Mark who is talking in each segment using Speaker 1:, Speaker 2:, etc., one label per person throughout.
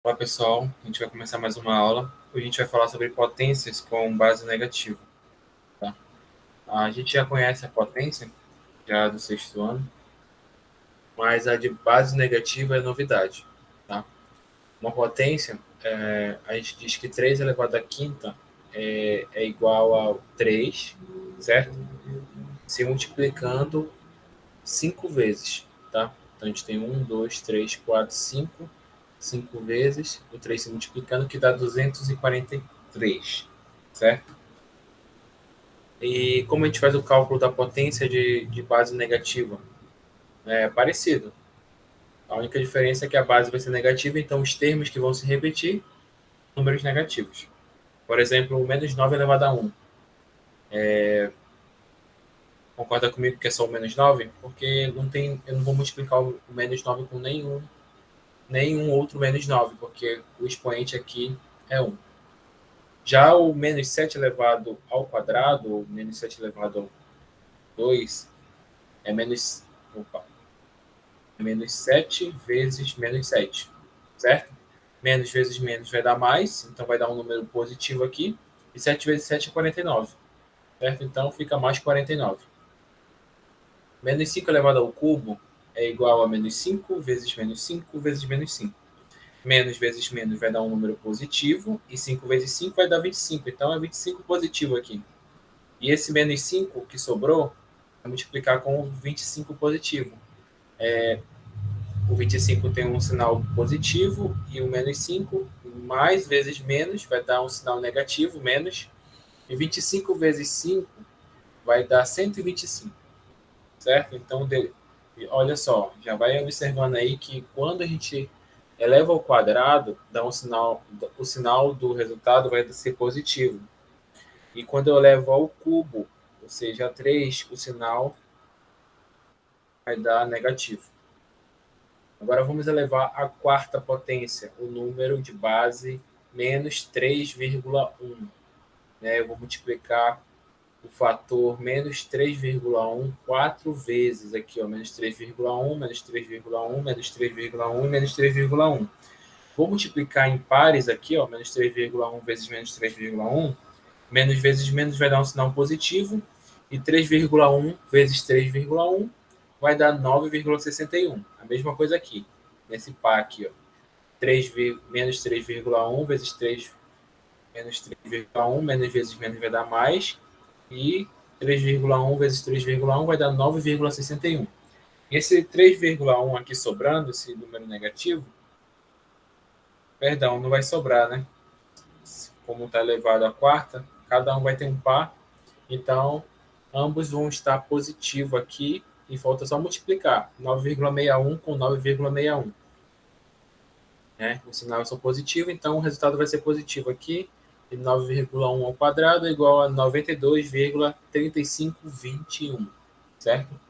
Speaker 1: Olá pessoal, a gente vai começar mais uma aula. Hoje a gente vai falar sobre potências com base negativa. Tá? A gente já conhece a potência, já do sexto ano, mas a de base negativa é novidade. Tá? Uma potência, a gente diz que 3 elevado à quinta é igual a 3, certo? Se multiplicando 5 vezes. Tá? Então a gente tem 1, 2, 3, 4, 5. 5 vezes, o 3 se multiplicando, que dá 243, certo? E como a gente faz o cálculo da potência de base negativa? É parecido. A única diferença é que a base vai ser negativa, então os termos que vão se repetir, números negativos. Por exemplo, o menos 9 elevado a 1. Concorda comigo que é só o menos 9? Porque eu não vou multiplicar o menos 9 com nenhum outro menos 9, porque o expoente aqui é 1. Já o menos 7 elevado ao quadrado, ou menos 7 elevado ao 2, é menos 7 vezes menos 7, certo? Menos vezes menos vai dar mais, então vai dar um número positivo aqui, e 7 vezes 7 é 49, certo? Então fica mais 49. Menos 5 elevado ao cubo é igual a menos 5 vezes menos 5 vezes menos 5. Menos vezes menos vai dar um número positivo, e 5 vezes 5 vai dar 25, então é 25 positivo aqui. E esse menos 5 que sobrou, vai multiplicar com o 25 positivo. O 25 tem um sinal positivo e o menos 5, mais vezes menos, vai dar um sinal negativo, menos. E 25 vezes 5 vai dar 125, certo? Então, olha só, já vai observando aí que quando a gente eleva ao quadrado, dá um sinal, o sinal do resultado vai ser positivo. E quando eu levo ao cubo, ou seja, a 3, o sinal vai dar negativo. Agora vamos elevar à quarta potência, o número de base menos 3,1. Eu vou multiplicar o fator menos 3,1 quatro vezes aqui, ó, menos 3,1, menos 3,1, menos 3,1 e menos 3,1. Vou multiplicar em pares aqui, ó, menos 3,1 vezes menos 3,1. Menos vezes menos vai dar um sinal positivo. E 3,1 vezes 3,1 vai dar 9,61. A mesma coisa aqui, nesse par aqui, ó. 3, menos 3,1 vezes 3 menos 3,1, menos vezes menos vai dar mais. E 3,1 vezes 3,1 vai dar 9,61. Esse 3,1 aqui sobrando, esse número negativo, perdão, não vai sobrar, né? Como está elevado à quarta, cada um vai ter um par. Então, ambos vão estar positivo aqui e falta só multiplicar 9,61 com 9,61. Né? Os sinais são positivos, então o resultado vai ser positivo aqui. E 9,1 ao quadrado é igual a 92,3521, certo?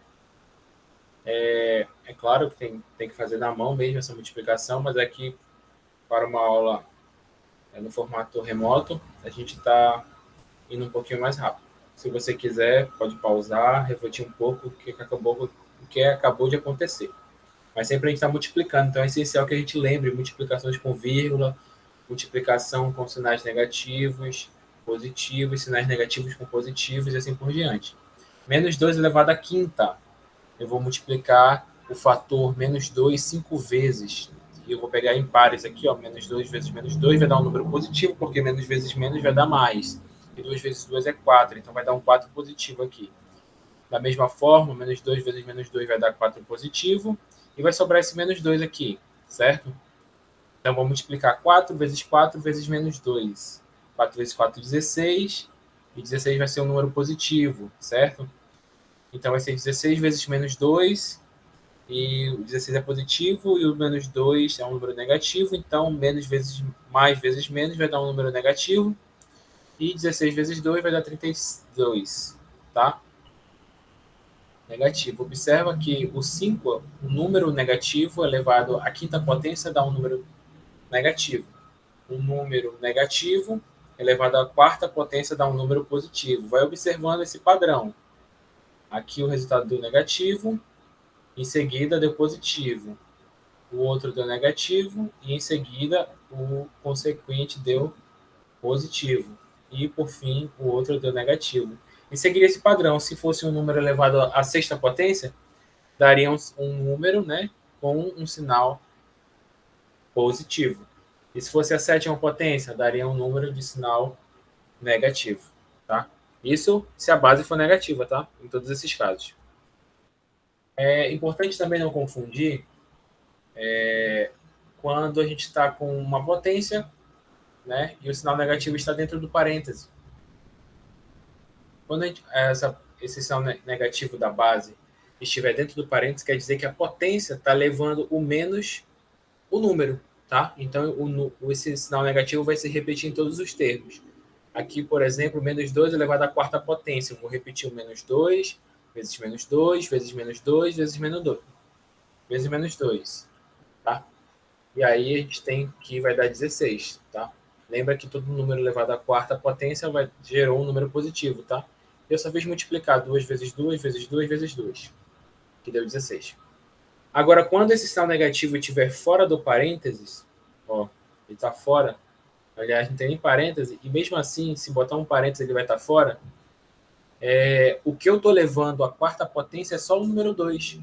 Speaker 1: É claro que tem que fazer na mão mesmo essa multiplicação, mas aqui, para uma aula no formato remoto, a gente está indo um pouquinho mais rápido. Se você quiser, pode pausar, refletir um pouco o que acabou de acontecer. Mas sempre a gente está multiplicando, então é essencial que a gente lembre multiplicações com vírgula, multiplicação com sinais negativos, positivos, sinais negativos com positivos e assim por diante. Menos 2 elevado à quinta. Eu vou multiplicar o fator menos 2 5 vezes. E eu vou pegar em pares aqui, ó, menos 2 vezes menos 2 vai dar um número positivo, porque menos vezes menos vai dar mais. E 2 vezes 2 é 4, então vai dar um 4 positivo aqui. Da mesma forma, menos 2 vezes menos 2 vai dar 4 positivo. E vai sobrar esse menos 2 aqui, certo? Então, vou multiplicar 4 vezes 4 vezes menos 2. 4 vezes 4, 16. E 16 vai ser um número positivo, certo? Então, vai ser 16 vezes menos 2. E o 16 é positivo e o menos 2 é um número negativo. Então, menos vezes mais vezes menos vai dar um número negativo. E 16 vezes 2 vai dar 32, tá? Negativo. Observa que o 5, o número negativo elevado à quinta potência dá um número negativo. Um número negativo elevado à quarta potência dá um número positivo. Vai observando esse padrão. Aqui o resultado deu negativo, em seguida deu positivo. O outro deu negativo e em seguida o consequente deu positivo. E, por fim, o outro deu negativo. E seguiria esse padrão. Se fosse um número elevado à sexta potência, daria um número, né, com um sinal positivo. E se fosse a sétima potência, daria um número de sinal negativo, tá? Isso se a base for negativa, tá? Em todos esses casos. É importante também não confundir quando a gente está com uma potência, né, e o sinal negativo está dentro do parêntese. Quando esse sinal negativo da base estiver dentro do parênteses, quer dizer que a potência está levando o menos o número, tá? Então, esse sinal negativo vai se repetir em todos os termos. Aqui, por exemplo, menos 2 elevado à quarta potência. Eu vou repetir o menos 2, vezes menos 2, vezes menos 2, vezes menos 2, vezes menos 2, tá? E aí a gente tem que vai dar 16, tá? Lembra que todo número elevado à quarta potência gerou um número positivo, tá? Eu só fiz multiplicar 2 vezes 2 vezes 2 vezes 2, que deu 16. Agora, quando esse sinal negativo estiver fora do parênteses, ó, ele está fora, aliás, não tem nem parêntese, e mesmo assim, se botar um parênteses, ele vai estar fora, o que eu estou levando à quarta potência é só o número 2.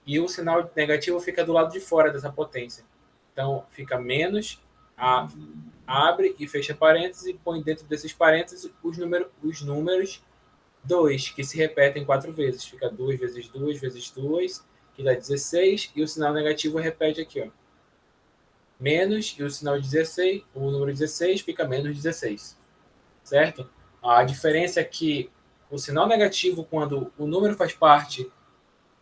Speaker 1: E o sinal negativo fica do lado de fora dessa potência. Então, fica menos, abre e fecha parênteses e põe dentro desses parênteses os números 2, que se repetem 4 vezes. Fica 2 vezes 2 vezes 2, que dá 16, e o sinal negativo repete aqui, ó. Menos, e o sinal 16, o número 16 fica menos 16, certo? A diferença é que o sinal negativo, quando o número faz parte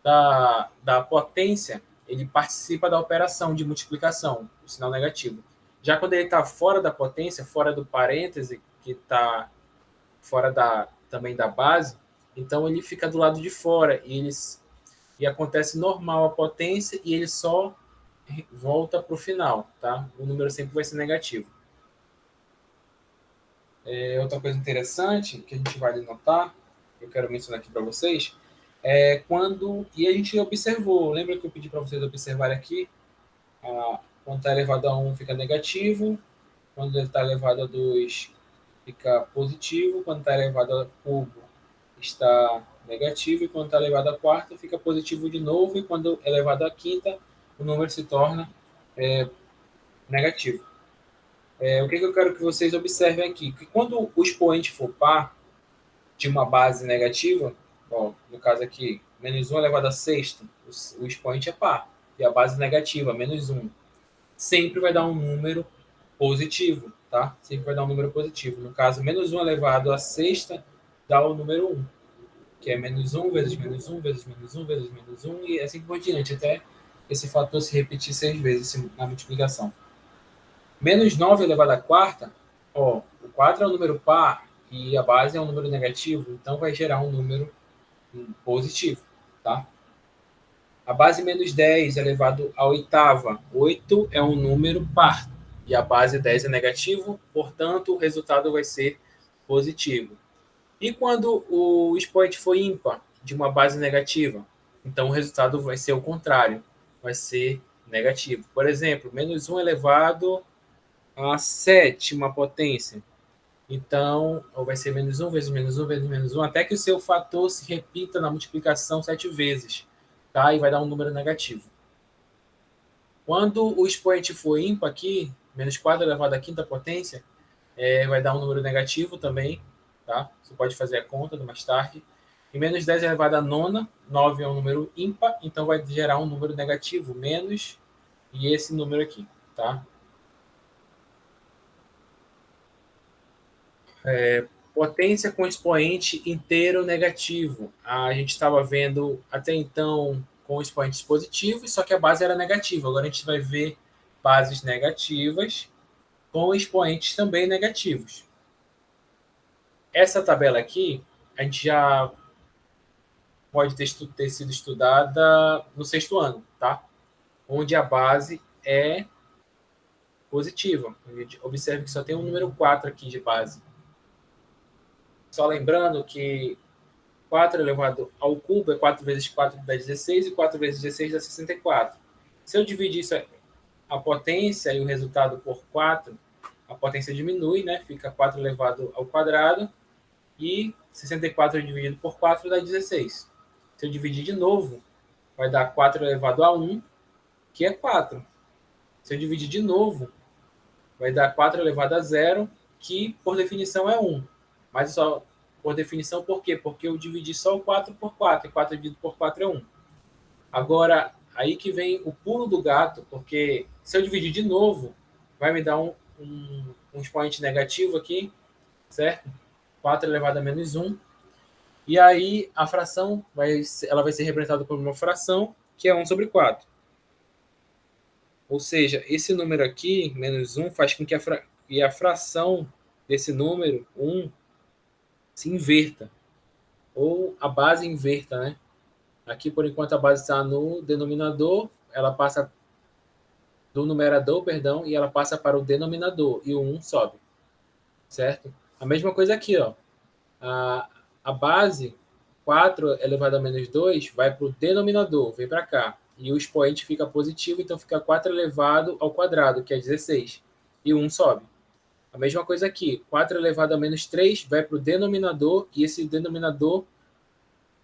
Speaker 1: da potência, ele participa da operação de multiplicação, o sinal negativo. Já quando ele está fora da potência, fora do parêntese, que está fora também da base, então ele fica do lado de fora e acontece normal a potência e ele só volta para o final, tá? O número sempre vai ser negativo. Outra coisa interessante que a gente vai notar, eu quero mencionar aqui para vocês, e a gente observou, lembra que eu pedi para vocês observarem aqui, quando está elevado a 1 fica negativo, quando ele está elevado a 2 fica positivo, quando está elevado a cubo está negativo, e quando está elevado a quarta fica positivo de novo, e quando é elevado a quinta, o número se torna negativo. O que eu quero que vocês observem aqui? Que quando o expoente for par de uma base negativa, ó, no caso aqui, menos 1 elevado a sexta, o expoente é par, e a base negativa, menos 1, sempre vai dar um número positivo, tá? Sempre vai dar um número positivo. No caso, menos 1 elevado a sexta dá o número 1, que é menos 1 vezes menos 1 vezes menos 1 vezes menos 1, e assim por diante, até esse fator se repetir 6 vezes na multiplicação. Menos 9 elevado à quarta, ó, o 4 é um número par e a base é um número negativo, então vai gerar um número positivo, tá? A base menos 10 elevado à oitava, 8 é um número par e a base 10 é negativo, portanto, o resultado vai ser positivo. E quando o expoente for ímpar de uma base negativa, então o resultado vai ser o contrário, vai ser negativo. Por exemplo, menos 1 elevado à sétima potência. Então, vai ser menos 1 vezes menos 1 vezes menos 1, até que o seu fator se repita na multiplicação 7 vezes, tá? E vai dar um número negativo. Quando o expoente for ímpar aqui, menos 4 elevado à quinta potência, vai dar um número negativo também, tá? Você pode fazer a conta mais tarde. E menos 10 elevado à nona, 9 é um número ímpar, então vai gerar um número negativo, menos, e esse número aqui, tá? Potência com expoente inteiro negativo. A gente estava vendo até então com expoentes positivos, só que a base era negativa. Agora a gente vai ver bases negativas com expoentes também negativos. Essa tabela aqui, a gente já pode ter sido estudada no sexto ano, tá? Onde a base é positiva. Observe que só tem um número 4 aqui de base. Só lembrando que 4 elevado ao cubo é 4 vezes 4 dá 16, e 4 vezes 16 dá 64. Se eu dividir isso a potência e o resultado por 4, a potência diminui, né? Fica 4 elevado ao quadrado, e 64 dividido por 4 dá 16. Se eu dividir de novo, vai dar 4 elevado a 1, que é 4. Se eu dividir de novo, vai dar 4 elevado a 0, que por definição é 1. Mas só por definição, por quê? Porque eu dividi só o 4 por 4, e 4 dividido por 4 é 1. Agora, aí que vem o pulo do gato, porque se eu dividir de novo, vai me dar um expoente negativo aqui, certo? 4 elevado a menos 1. E aí a fração ela vai ser representada por uma fração, que é 1 sobre 4. Ou seja, esse número aqui, menos 1, faz com que a fração desse número, 1, se inverta. Ou a base inverta, né? Aqui, por enquanto, a base está no denominador, ela passa do numerador, perdão, e ela passa para o denominador, e o 1 sobe, certo? A mesma coisa aqui, ó. A base, 4 elevado a menos 2, vai para o denominador, vem para cá. E o expoente fica positivo, então fica 4 elevado ao quadrado, que é 16. E o 1 sobe. A mesma coisa aqui, 4 elevado a menos 3 vai para o denominador, e esse denominador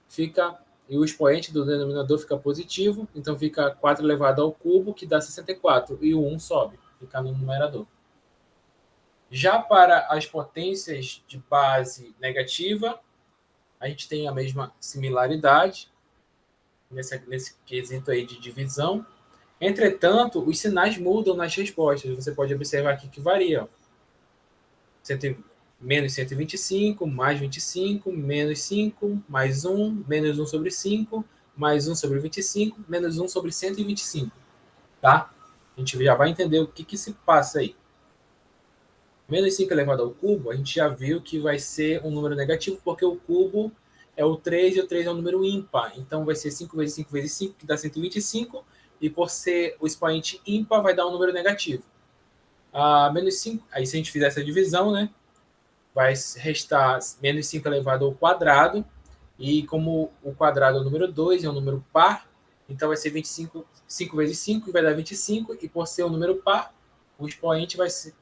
Speaker 1: fica, e o expoente do denominador fica positivo, então fica 4 elevado ao cubo, que dá 64, e o 1 sobe, fica no numerador. Já para as potências de base negativa, a gente tem a mesma similaridade nesse quesito aí de divisão. Entretanto, os sinais mudam nas respostas. Você pode observar aqui que varia. Menos 125, mais 25, menos 5, mais 1, menos 1 sobre 5, mais 1 sobre 25, menos 1 sobre 125. Tá? A gente já vai entender o que se passa aí. Menos 5 elevado ao cubo, a gente já viu que vai ser um número negativo, porque o cubo é o 3 e o 3 é um número ímpar. Então vai ser 5 vezes 5 vezes 5, que dá 125, e por ser o expoente ímpar, vai dar um número negativo. Menos 5, aí se a gente fizer essa divisão, né, vai restar menos 5 elevado ao quadrado, e como o quadrado é o número 2, é um número par, então vai ser 25, 5 vezes 5, que vai dar 25, e por ser um número par, o expoente vai ser,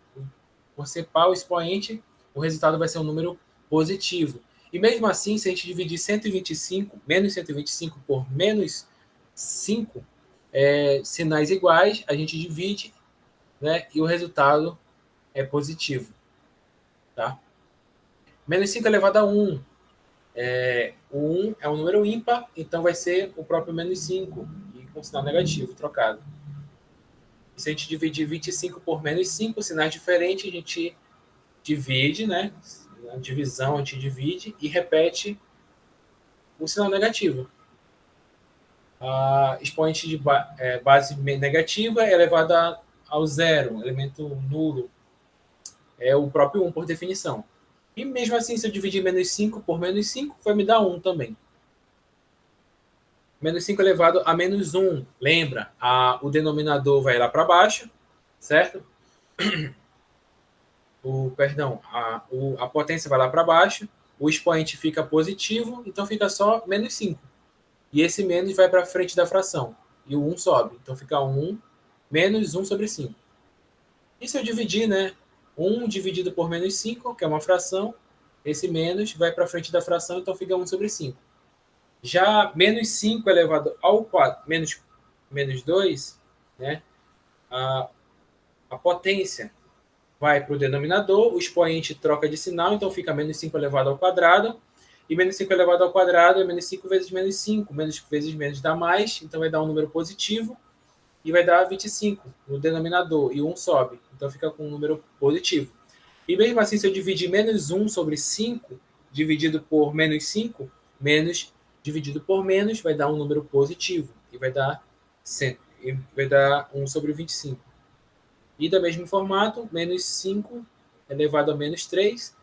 Speaker 1: por ser par o expoente, o resultado vai ser um número positivo. E mesmo assim, se a gente dividir 125, menos 125 por menos 5, sinais iguais, a gente divide, né, e o resultado é positivo. Tá? Menos 5 elevado a 1. O 1 é um número ímpar, então vai ser o próprio menos 5, e com sinal negativo, trocado. E se a gente dividir 25 por menos 5, sinais diferentes, a gente divide, né? Na divisão a gente divide e repete o sinal negativo. A expoente de base negativa é elevada ao zero, elemento nulo. É o próprio 1 por definição. E mesmo assim, se eu dividir menos 5 por menos 5, vai me dar 1 também. Menos 5 elevado a menos 1. Lembra, o denominador vai lá para baixo, certo? A potência vai lá para baixo, o expoente fica positivo, então fica só menos 5. E esse menos vai para frente da fração. E o 1 sobe. Então fica 1 menos 1 sobre 5. E se eu dividir, né? 1 dividido por menos 5, que é uma fração, esse menos vai para frente da fração, então fica 1 sobre 5. Já menos 5 elevado ao 4, menos 2, né? A potência vai para o denominador, o expoente troca de sinal, então fica menos 5 elevado ao quadrado, e menos 5 elevado ao quadrado é menos 5 vezes menos 5, menos vezes menos dá mais, então vai dar um número positivo, e vai dar 25 no denominador, e 1 sobe, então fica com um número positivo. E mesmo assim, se eu dividir menos 1 sobre 5, dividido por menos 5, menos dividido por menos, vai dar um número positivo, e vai dar 1 sobre 25. E do mesmo formato, menos 5 elevado a menos 3,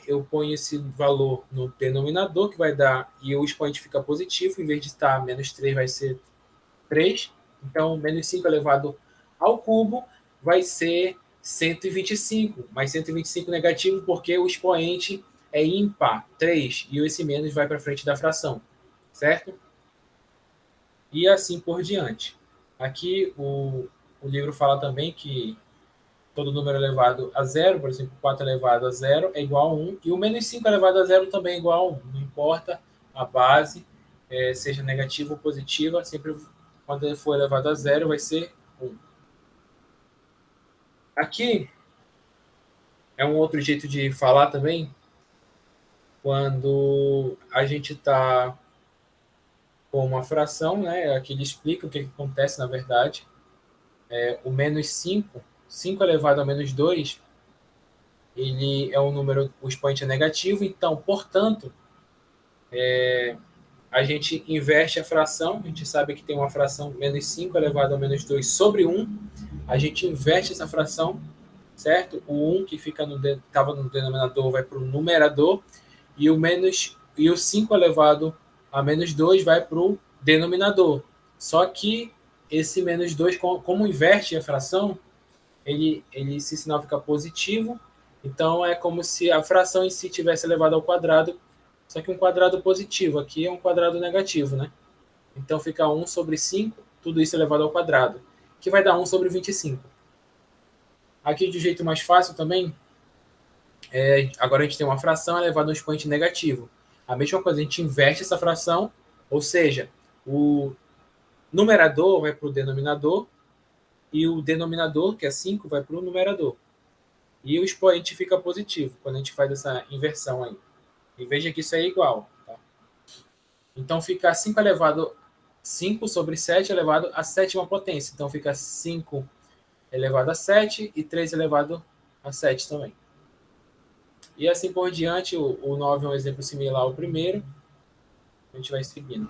Speaker 1: eu ponho esse valor no denominador, que vai dar, e o expoente fica positivo, em vez de estar menos 3, vai ser 3. Então, menos 5 elevado ao cubo vai ser 125, mas 125 negativo porque o expoente é ímpar, 3, e esse menos vai para frente da fração, certo? E assim por diante. Aqui o o livro fala também que todo número elevado a zero, por exemplo, 4 elevado a zero é igual a 1, e o menos 5 elevado a zero também é igual a 1. Não importa a base, seja negativa ou positiva, sempre quando ele for elevado a zero vai ser 1. Aqui é um outro jeito de falar também, quando a gente está com uma fração, né? Aqui ele explica o que acontece na verdade. O menos 5, 5 elevado a menos 2, ele é um número, o expoente é negativo, então, portanto, a gente inverte a fração, a gente sabe que tem uma fração menos 5 elevado a menos 2 sobre 1, a gente inverte essa fração, certo? O 1 que estava no denominador vai para o numerador, e o 5 elevado a menos 2 vai para o denominador. Só que esse menos 2, como inverte a fração, esse sinal fica positivo, então é como se a fração em si tivesse elevado ao quadrado, só que um quadrado positivo, aqui é um quadrado negativo, né? Então fica 1 sobre 5, tudo isso elevado ao quadrado, que vai dar 1 sobre 25. Aqui de jeito mais fácil também, agora a gente tem uma fração elevada a um expoente negativo. A mesma coisa, a gente inverte essa fração, ou seja, o numerador vai para o denominador e o denominador, que é 5, vai para o numerador. E o expoente fica positivo quando a gente faz essa inversão aí. E veja que isso é igual. Tá? Então fica 5 sobre 7 elevado à sétima potência. Então fica 5 elevado a 7 e 3 elevado a 7 também. E assim por diante, o 9 é um exemplo similar ao primeiro. A gente vai seguindo.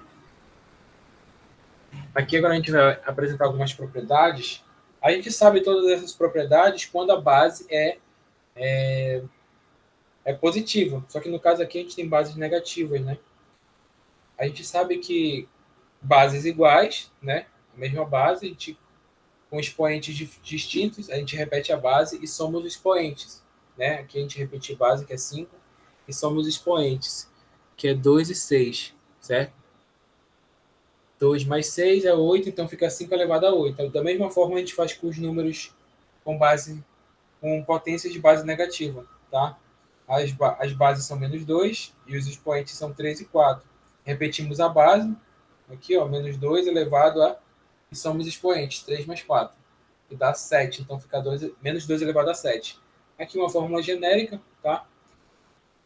Speaker 1: Aqui agora a gente vai apresentar algumas propriedades. A gente sabe todas essas propriedades quando a base é positiva. Só que no caso aqui a gente tem bases negativas, né? A gente sabe que bases iguais, né? A mesma base, a gente, com expoentes distintos, a gente repete a base e somos os expoentes, né? Aqui a gente repete a base, que é 5, e somos expoentes, que é 2 e 6, certo? 2 mais 6 é 8, então fica 5 elevado a 8. Então, da mesma forma, a gente faz com os números com potências de base negativa, tá? As bases são menos 2 e os expoentes são 3 e 4. Repetimos a base, aqui, ó, menos 2 elevado a... E somos expoentes, 3 mais 4, que dá 7. Então fica menos 2 elevado a 7. Aqui uma fórmula genérica, tá?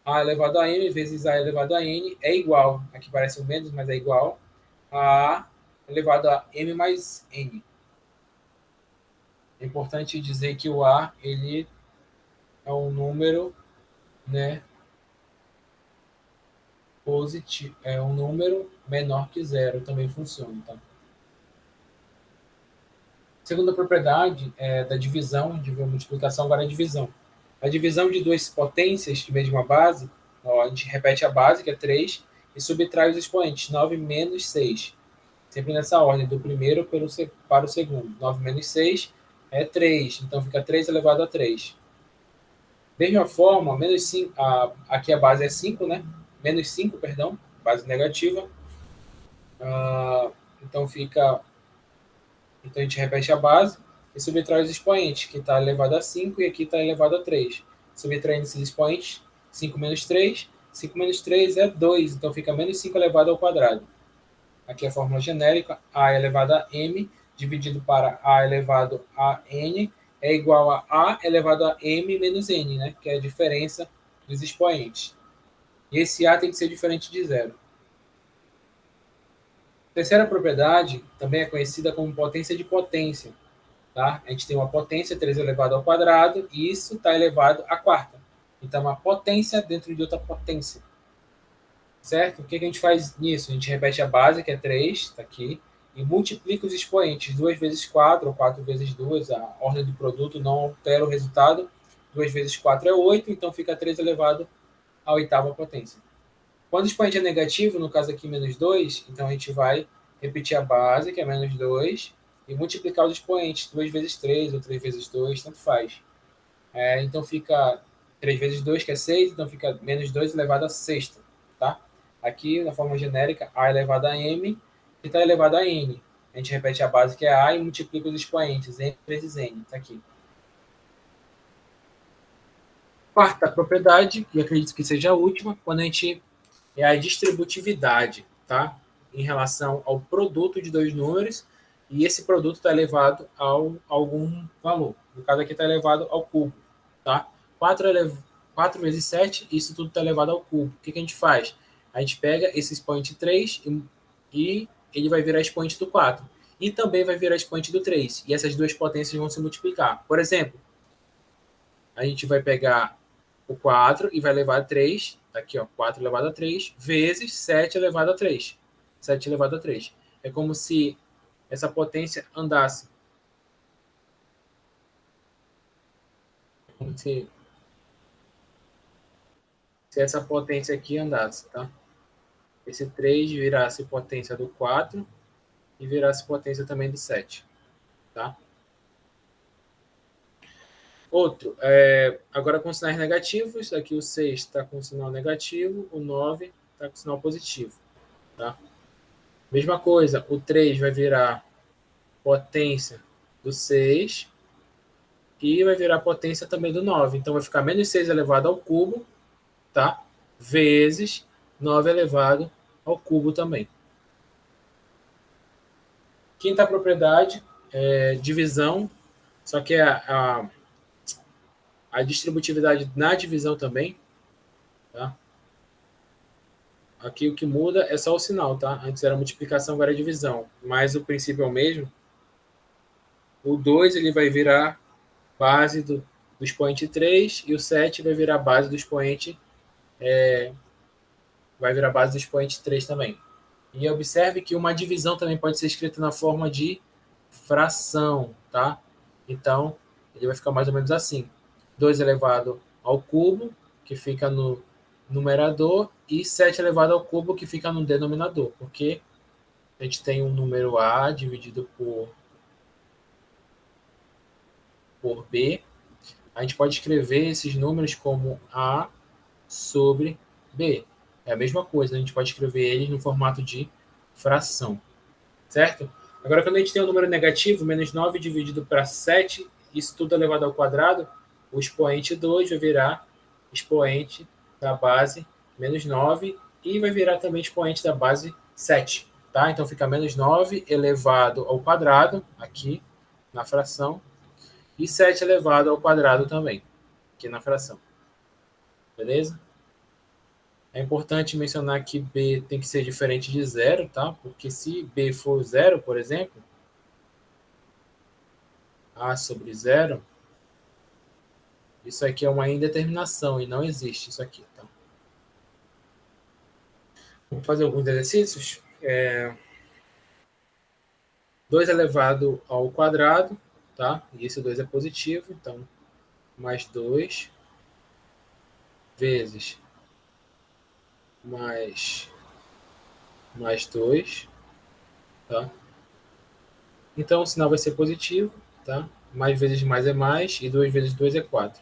Speaker 1: A elevado a m vezes a elevado a n é igual, aqui parece o menos, mas é igual, a elevado a m mais n. É importante dizer que o a, ele é um número, né, positivo, é um número menor que zero, também funciona, tá? Segunda propriedade é da divisão, de multiplicação, agora é divisão. A divisão de duas potências de mesma base, ó, a gente repete a base, que é 3, e subtrai os expoentes, 9 menos 6. Sempre nessa ordem, do primeiro para o segundo. 9 menos 6 é 3, então fica 3 elevado a 3. Mesma forma, menos 5, aqui a base é 5, né? Menos 5, perdão, base negativa. Então a gente repete a base e subtrai os expoentes, que está elevado a 5 e aqui está elevado a 3. Subtraindo esses expoentes, 5 menos 3. 5 menos 3 é 2, então fica menos 5 elevado ao quadrado. Aqui é a fórmula genérica, a elevado a m dividido para a elevado a n é igual a elevado a m menos n, né? Que é a diferença dos expoentes. E esse a tem que ser diferente de zero. A terceira propriedade também é conhecida como potência de potência. Tá? A gente tem uma potência 3 elevado ao quadrado e isso está elevado à quarta. Então, uma potência dentro de outra potência. Certo? O que a gente faz nisso? A gente repete a base, que é 3, está aqui, e multiplica os expoentes. 2 vezes 4, ou 4 vezes 2, a ordem do produto não altera o resultado. 2 vezes 4 é 8, então fica 3 elevado à oitava potência. Quando o expoente é negativo, no caso aqui menos 2, então a gente vai repetir a base, que é menos 2, e multiplicar os expoentes, 2 vezes 3 ou 3 vezes 2, tanto faz. Então fica 3 vezes 2, que é 6, então fica menos 2 elevado a sexta. Tá? Aqui, na forma genérica, a elevado a m, que está elevado a n. a gente repete a base que é A e multiplica os expoentes, n vezes n, tá aqui. Quarta propriedade, que acredito que seja a última, quando a gente é a distributividade, tá? Em relação ao produto de dois números, e esse produto está elevado a algum valor. No caso aqui está elevado ao cubo, tá? 4 vezes 7, isso tudo está elevado ao cubo. O que a gente faz? A gente pega esse expoente 3 e ele vai virar expoente do 4. E também vai virar expoente do 3. E essas duas potências vão se multiplicar. Por exemplo, a gente vai pegar o 4 e vai levar a 3, tá aqui, ó, 4 elevado a 3, vezes 7 elevado a 3. 7 elevado a 3. É como se essa potência andasse. Como se essa potência aqui andasse, tá? Esse 3 virasse potência do 4 e virasse potência também do 7, tá? Outro, agora com sinais negativos, aqui o 6 está com sinal negativo, o 9 está com sinal positivo, tá? Mesma coisa, o 3 vai virar potência do 6 e vai virar potência também do 9. Então vai ficar menos 6 elevado ao cubo, tá? Vezes 9 elevado ao cubo também. Quinta propriedade é divisão, só que a distributividade na divisão também, tá? Aqui o que muda é só o sinal, tá? Antes era multiplicação, agora é divisão. Mas o princípio é o mesmo. O 2 ele vai virar base do expoente 3 e o 7 vai virar base do expoente do expoente 3 também. E observe que uma divisão também pode ser escrita na forma de fração, tá? Então, ele vai ficar mais ou menos assim. 2 elevado ao cubo, que fica no numerador, e 7 elevado ao cubo, que fica no denominador, porque a gente tem um número A dividido por B. A gente pode escrever esses números como A sobre B. É a mesma coisa, a gente pode escrever eles no formato de fração, certo? Agora, quando a gente tem um número negativo, menos 9 dividido para 7, isso tudo elevado ao quadrado, o expoente 2 vai virar expoente da base menos 9 e vai virar também expoente da base 7, tá? Então fica menos 9 elevado ao quadrado, aqui na fração, e 7 elevado ao quadrado também, aqui na fração. Beleza? É importante mencionar que B tem que ser diferente de zero, tá? Porque se B for zero, por exemplo, A sobre zero, isso aqui é uma indeterminação e não existe isso aqui, tá? Vamos fazer alguns exercícios. 2 elevado ao quadrado, tá? E esse 2 é positivo, então mais 2 vezes mais 2, tá? Então o sinal vai ser positivo, tá? Mais vezes mais é mais, e 2 vezes 2 é 4.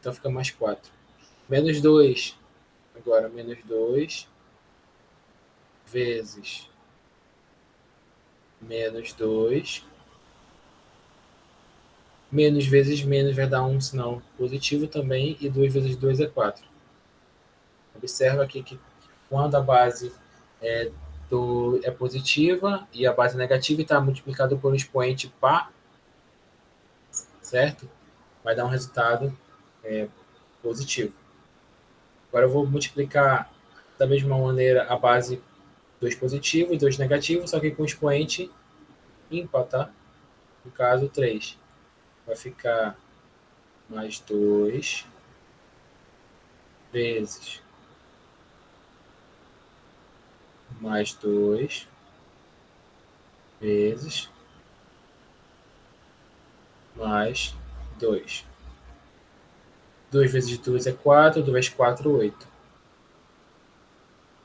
Speaker 1: Então fica mais 4. Menos 2, agora menos 2 vezes menos 2. Menos vezes menos vai dar um sinal positivo também, e 2 vezes 2 é 4. Observa aqui que quando a base é positiva e a base negativa está multiplicado por um expoente par, certo? Vai dar um resultado positivo. Agora eu vou multiplicar da mesma maneira a base 2 positivo e 2 negativo, só que com expoente ímpar, tá? No caso, 3. Vai ficar mais 2 vezes mais 2 vezes mais 2. 2 vezes 2 é 4, 2 vezes 4, 8.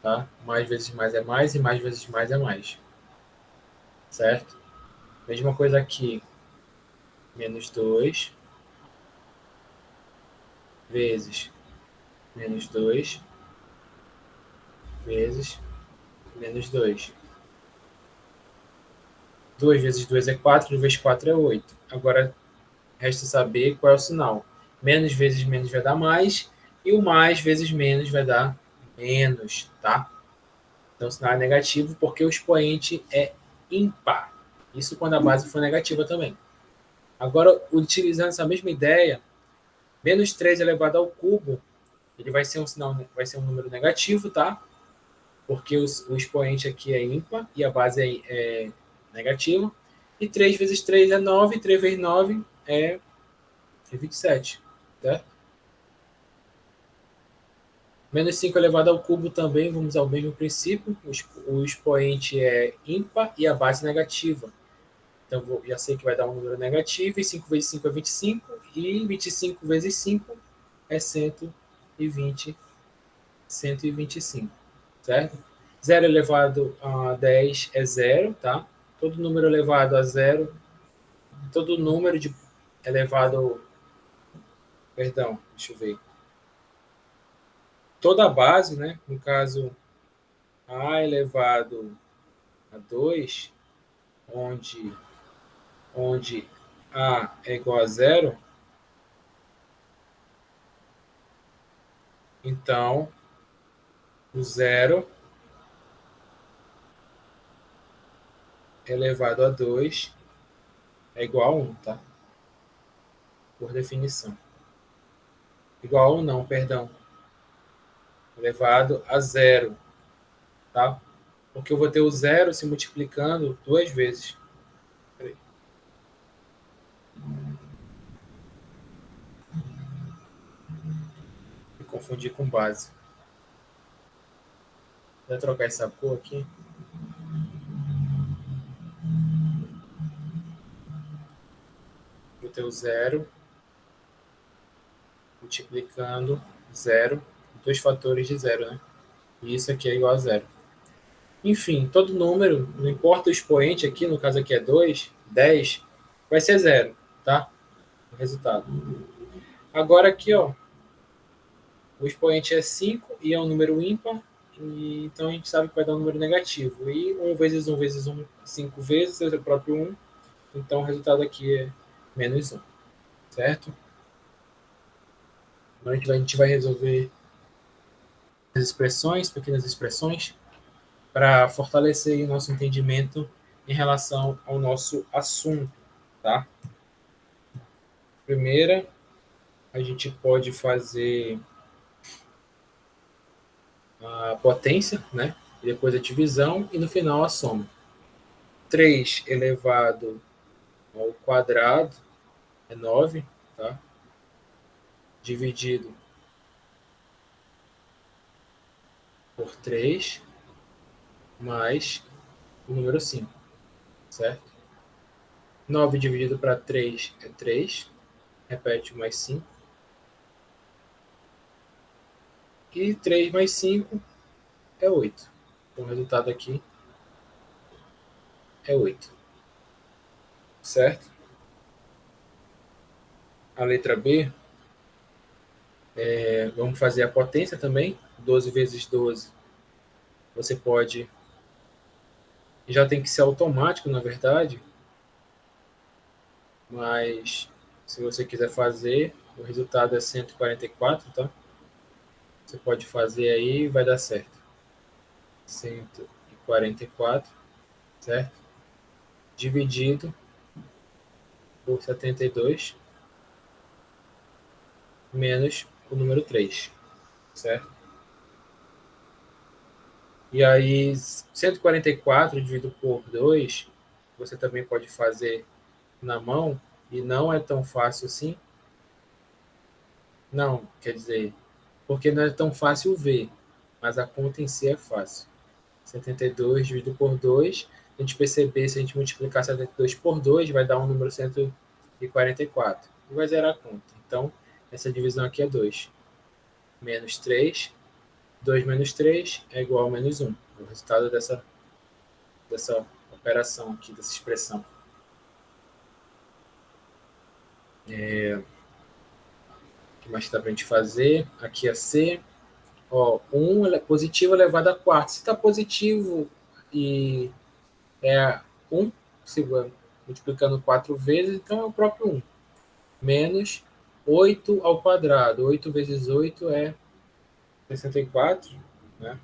Speaker 1: Tá? Mais vezes mais é mais e mais vezes mais é mais. Certo? Mesma coisa aqui. Menos 2 vezes menos 2 vezes menos 2. 2 vezes 2 é 4, 2 vezes 4 é 8. Agora, resta saber qual é o sinal. Menos vezes menos vai dar mais, e o mais vezes menos vai dar menos, tá? Então, o sinal é negativo porque o expoente é ímpar. Isso quando a base for negativa também. Agora, utilizando essa mesma ideia, menos 3 elevado ao cubo, ele vai ser um sinal, vai ser um número negativo, tá? Porque o expoente aqui é ímpar e a base é negativa. E 3 vezes 3 é 9, 3 vezes 9 é 27, certo? Menos 5 elevado ao cubo também, vamos ao mesmo princípio. O expoente é ímpar e a base negativa. Então, já sei que vai dar um número negativo, e 5 vezes 5 é 25, e 25 vezes 5 é 120, 125, certo? 0 elevado a 10 é zero, tá? Todo número elevado a zero, todo número elevado, perdão, deixa eu ver, toda a base, né? No caso, a elevado a 2, onde a é igual a zero, então o zero elevado a 2 é igual a 1, tá? Por definição. Igual a 1 não, perdão. Elevado a zero, tá? Porque eu vou ter o zero se multiplicando duas vezes. Peraí. Me confundi com base. Vou trocar essa cor aqui. Vou ter o zero multiplicando zero, dois fatores de zero, né? E isso aqui é igual a zero. Enfim, todo número, não importa o expoente aqui, no caso aqui é 2, 10, vai ser zero, tá? O resultado. Agora aqui, ó, o expoente é 5 e é um número ímpar, e então a gente sabe que vai dar um número negativo. E 1 vezes 1 vezes 1, 5 vezes, é o próprio 1, então o resultado aqui é menos 1, certo? Então a gente vai resolver as expressões, pequenas expressões, para fortalecer o nosso entendimento em relação ao nosso assunto, tá? Primeira, a gente pode fazer a potência, né? E depois a divisão e no final a soma. 3 elevado ao quadrado é 9, tá? Dividido por 3 mais o número 5, certo? 9 dividido para 3 é 3, repete mais 5. E 3 mais 5 é 8. Então o resultado aqui é 8, certo? A letra B, vamos fazer a potência também. 12 vezes 12, você pode... Já tem que ser automático, na verdade, mas se você quiser fazer, o resultado é 144, tá? Você pode fazer aí e vai dar certo. 144, certo? Dividido por 72 menos o número 3, certo? E aí, 144 dividido por 2, você também pode fazer na mão, e não é tão fácil assim. Não, quer dizer, porque não é tão fácil ver, mas a conta em si é fácil. 72 dividido por 2, a gente perceber, se a gente multiplicar 72 por 2, vai dar um número 144. E vai zerar a conta. Então, essa divisão aqui é 2. Menos 3. 2 menos 3 é igual a menos 1. O resultado dessa operação aqui, dessa expressão. O que mais dá para a gente fazer? Aqui é C. Ó, 1 é positivo elevado a quarto. Se está positivo e é 1, multiplicando 4 vezes, então é o próprio 1. Menos 8 ao quadrado. 8 vezes 8 é 64, né?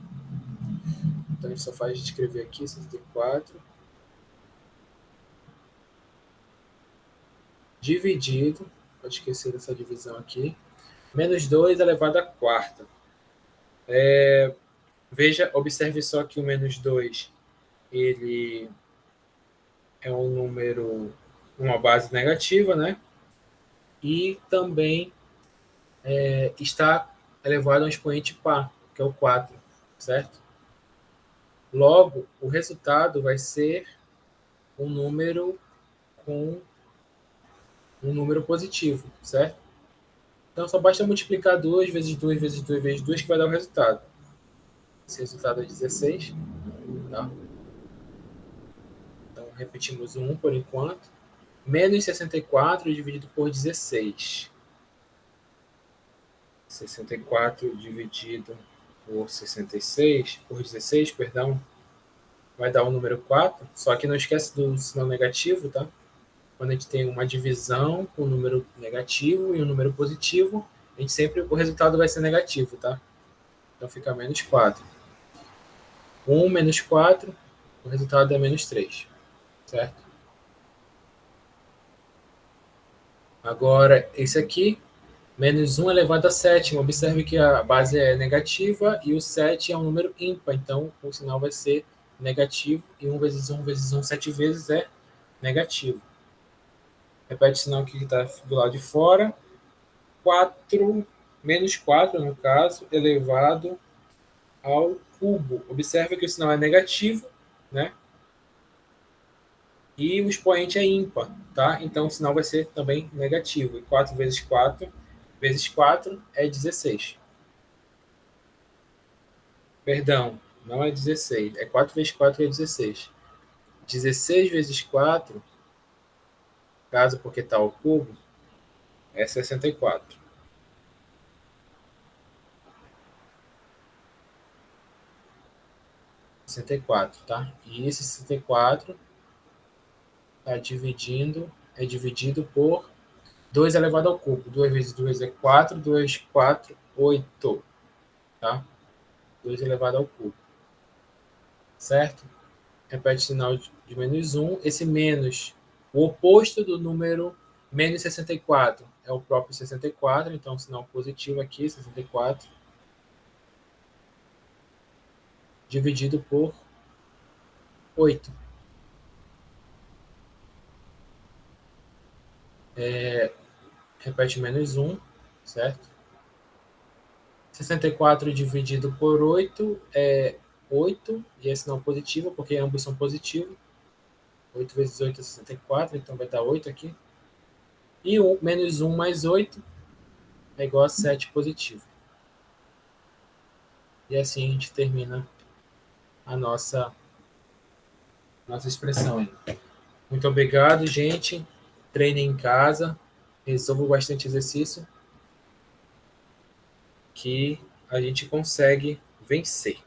Speaker 1: Então a gente só faz escrever aqui 64 dividido, pode esquecer dessa divisão aqui, menos 2 elevado à quarta. Veja, observe só que o menos 2 ele é um número, uma base negativa, né? E também está elevado a um expoente par, que é o 4, certo? Logo, o resultado vai ser um número com um número positivo, certo? Então, só basta multiplicar 2 vezes 2 vezes 2 vezes 2 que vai dar o resultado. Esse resultado é 16, tá? Então, repetimos o 1 por enquanto. Menos 64 dividido por 16. 64 dividido por 66, por 16, perdão, vai dar o número 4. Só que não esquece do sinal negativo, tá? Quando a gente tem uma divisão com um número negativo e um número positivo, a gente sempre, o resultado vai ser negativo, tá? Então fica menos 4. 1 menos 4, o resultado é menos 3, certo? Agora, esse aqui, menos 1 elevado a sétima. Observe que a base é negativa e o 7 é um número ímpar, então o sinal vai ser negativo, e 1 vezes 1 vezes 1, 7 vezes é negativo. Repete o sinal que está do lado de fora. 4, menos 4, no caso, elevado ao cubo. Observe que o sinal é negativo, né? E o expoente é ímpar, tá? Então o sinal vai ser também negativo. E 4 vezes 4 vezes 4 é 16. Perdão, não é 16. É 4 vezes 4 é 16. 16 vezes 4, caso porque está ao cubo, é 64. 64, tá? E esse 64 está dividindo, é dividido por 2 elevado ao cubo. 2 vezes 2 é 4, 2, 4, 8, tá? 2 elevado ao cubo, certo? Repete o sinal de menos 1. Esse menos, o oposto do número menos 64 é o próprio 64, então sinal positivo aqui, 64, dividido por 8. Repete menos 1, certo? 64 dividido por 8 é 8, e é sinal positivo, porque ambos são positivos. 8 vezes 8 é 64, então vai dar 8 aqui. E menos 1 mais 8 é igual a 7 positivo. E assim a gente termina a nossa expressão aí. Muito obrigado, gente. Treinem em casa, resolvam bastante exercício, que a gente consegue vencer,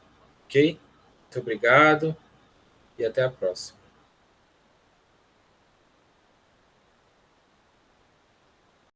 Speaker 1: ok? Muito obrigado e até a próxima.